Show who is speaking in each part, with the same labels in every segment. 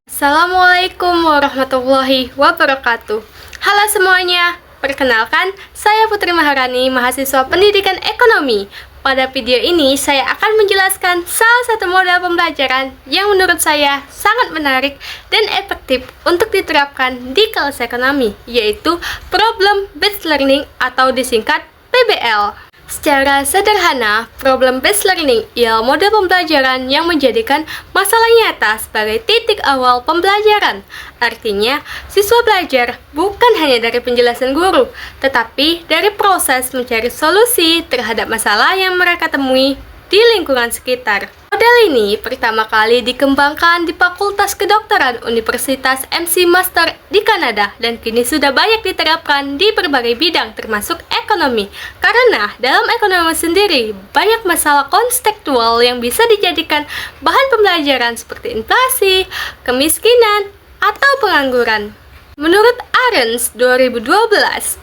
Speaker 1: Assalamualaikum warahmatullahi wabarakatuh. Halo semuanya, perkenalkan saya Putri Maharani, mahasiswa pendidikan ekonomi. Pada video ini saya akan menjelaskan salah satu model pembelajaran yang menurut saya sangat menarik dan efektif untuk diterapkan di kelas ekonomi, yaitu Problem Based Learning atau disingkat PBL. Secara sederhana, Problem Based Learning ialah model pembelajaran yang menjadikan masalah nyata sebagai titik awal pembelajaran. Artinya, siswa belajar bukan hanya dari penjelasan guru, tetapi dari proses mencari solusi terhadap masalah yang mereka temui di lingkungan sekitar. Model ini pertama kali dikembangkan di Fakultas Kedokteran Universitas McMaster di Kanada dan kini sudah banyak diterapkan di berbagai bidang termasuk ekonomi. Karena dalam ekonomi sendiri banyak masalah konstekstual yang bisa dijadikan bahan pembelajaran seperti inflasi, kemiskinan, atau pengangguran. Menurut Arens 2012,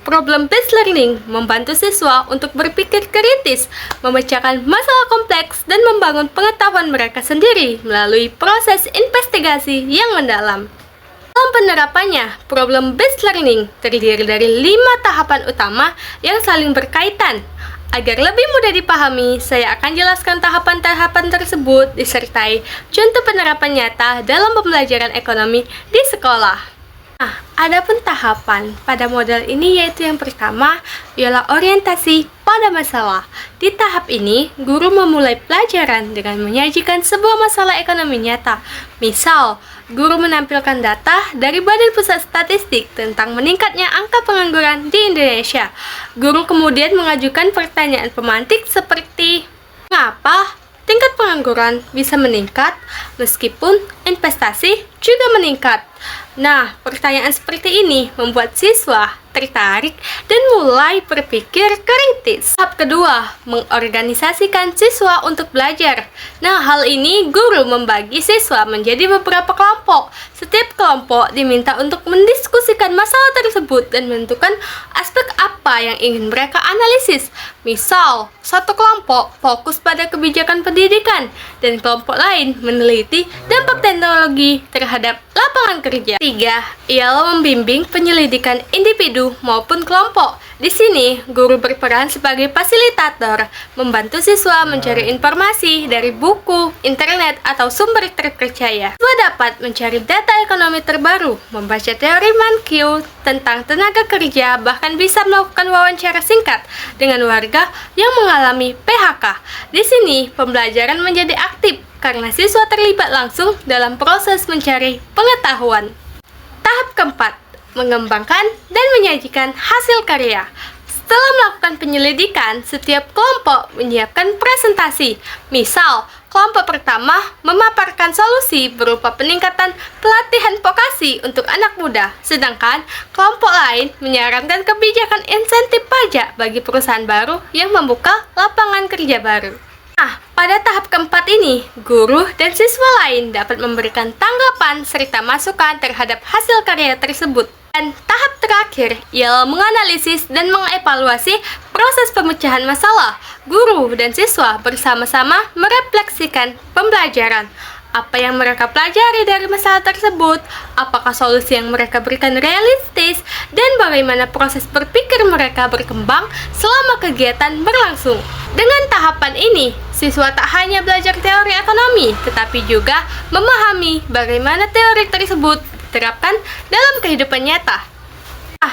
Speaker 1: Problem Based Learning membantu siswa untuk berpikir kritis, memecahkan masalah kompleks, dan membangun pengetahuan mereka sendiri melalui proses investigasi yang mendalam. Dalam penerapannya, Problem Based Learning terdiri dari 5 tahapan utama yang saling berkaitan. Agar lebih mudah dipahami, saya akan jelaskan tahapan-tahapan tersebut disertai contoh penerapan nyata dalam pembelajaran ekonomi di sekolah. Nah, adapun tahapan pada model ini yaitu yang pertama ialah orientasi pada masalah. Di tahap ini, guru memulai pelajaran dengan menyajikan sebuah masalah ekonomi nyata. Misal, guru menampilkan data dari Badan Pusat Statistik tentang meningkatnya angka pengangguran di Indonesia. Guru kemudian mengajukan pertanyaan pemantik seperti, mengapa tingkat pengangguran bisa meningkat meskipun investasi juga meningkat? Nah, pertanyaan seperti ini membuat siswa tertarik dan mulai berpikir kritis. Tahap kedua, mengorganisasikan siswa untuk belajar. Nah, hal ini guru membagi siswa menjadi beberapa kelompok. Setiap kelompok diminta untuk mendiskusikan masalah tersebut dan menentukan aspek apa yang ingin mereka analisis. Misal, satu kelompok fokus pada kebijakan pendidikan dan kelompok lain meneliti dampak teknologi terhadap lapangan kerja. 3. Ialah membimbing penyelidikan individu maupun kelompok. Di sini, guru berperan sebagai fasilitator, membantu siswa mencari informasi dari buku, internet, atau sumber terpercaya. Siswa dapat mencari data ekonomi terbaru, membaca teori Mankiw tentang tenaga kerja, bahkan bisa melakukan wawancara singkat dengan warga yang mengalami PHK. Di sini, pembelajaran menjadi aktif karena siswa terlibat langsung dalam proses mencari pengetahuan. Tahap keempat, mengembangkan dan menyajikan hasil karya. Setelah melakukan penyelidikan, setiap kelompok menyiapkan presentasi. Misal, kelompok pertama memaparkan solusi berupa peningkatan pelatihan vokasi untuk anak muda, sedangkan kelompok lain menyarankan kebijakan insentif pajak bagi perusahaan baru yang membuka lapangan kerja baru. Nah, pada tahap keempat ini, guru dan siswa lain dapat memberikan tanggapan serta masukan terhadap hasil karya tersebut. Dan tahap terakhir ialah menganalisis dan mengevaluasi proses pemecahan masalah. Guru dan siswa bersama-sama merefleksikan pembelajaran. Apa yang mereka pelajari dari masalah tersebut, apakah solusi yang mereka berikan realistis, dan bagaimana proses berpikir mereka berkembang selama kegiatan berlangsung. Dengan tahapan ini, siswa tak hanya belajar teori ekonomi, tetapi juga memahami bagaimana teori tersebut diterapkan dalam kehidupan nyata.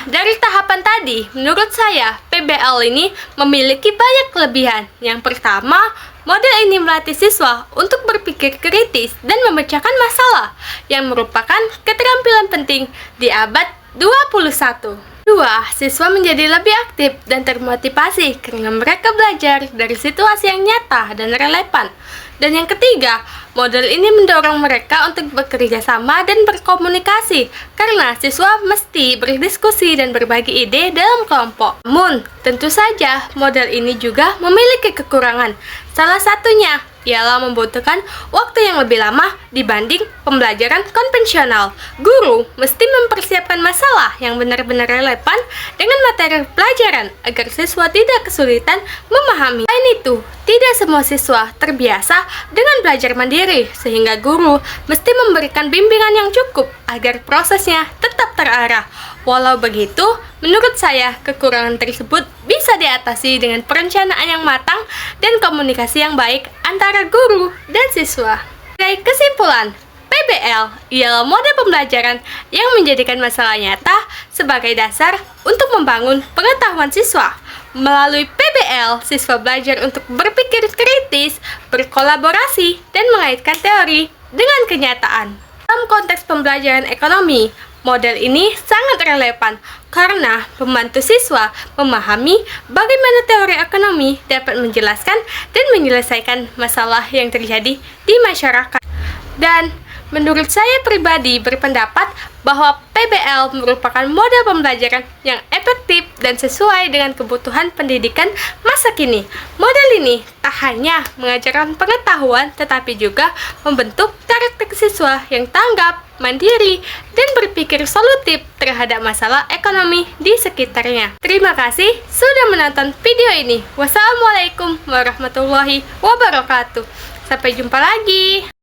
Speaker 1: Dari tahapan tadi, menurut saya, PBL ini memiliki banyak kelebihan. Yang pertama, model ini melatih siswa untuk berpikir kritis dan memecahkan masalah, yang merupakan keterampilan penting di abad 21. 2. Siswa menjadi lebih aktif dan termotivasi karena mereka belajar dari situasi yang nyata dan relevan. Dan yang ketiga, model ini mendorong mereka untuk bekerja sama dan berkomunikasi karena siswa mesti berdiskusi dan berbagi ide dalam kelompok. Namun, tentu saja model ini juga memiliki kekurangan. Salah satunya, ialah membutuhkan waktu yang lebih lama dibanding pembelajaran konvensional. Guru mesti mempersiapkan masalah yang benar-benar relevan dengan materi pelajaran agar siswa tidak kesulitan memahami. Selain itu, tidak semua siswa terbiasa dengan belajar mandiri, sehingga guru mesti memberikan bimbingan yang cukup agar prosesnya tetap terarah. Walau begitu, menurut saya kekurangan tersebut bisa diatasi dengan perencanaan yang matang dan komunikasi yang baik antara guru dan siswa. Sebagai kesimpulan, PBL ialah mode pembelajaran yang menjadikan masalah nyata sebagai dasar untuk membangun pengetahuan siswa. Melalui PBL, siswa belajar untuk berpikir kritis, berkolaborasi, dan mengaitkan teori dengan kenyataan. Dalam konteks pembelajaran ekonomi, model ini sangat relevan karena membantu siswa memahami bagaimana teori ekonomi dapat menjelaskan dan menyelesaikan masalah yang terjadi di masyarakat. Dan menurut saya pribadi berpendapat bahwa PBL merupakan model pembelajaran yang efektif dan sesuai dengan kebutuhan pendidikan masa kini. Model ini tak hanya mengajarkan pengetahuan, tetapi juga membentuk karakter siswa yang tanggap, mandiri, dan berpikir solutif terhadap masalah ekonomi di sekitarnya. Terima kasih sudah menonton video ini. Wassalamualaikum warahmatullahi wabarakatuh. Sampai jumpa lagi.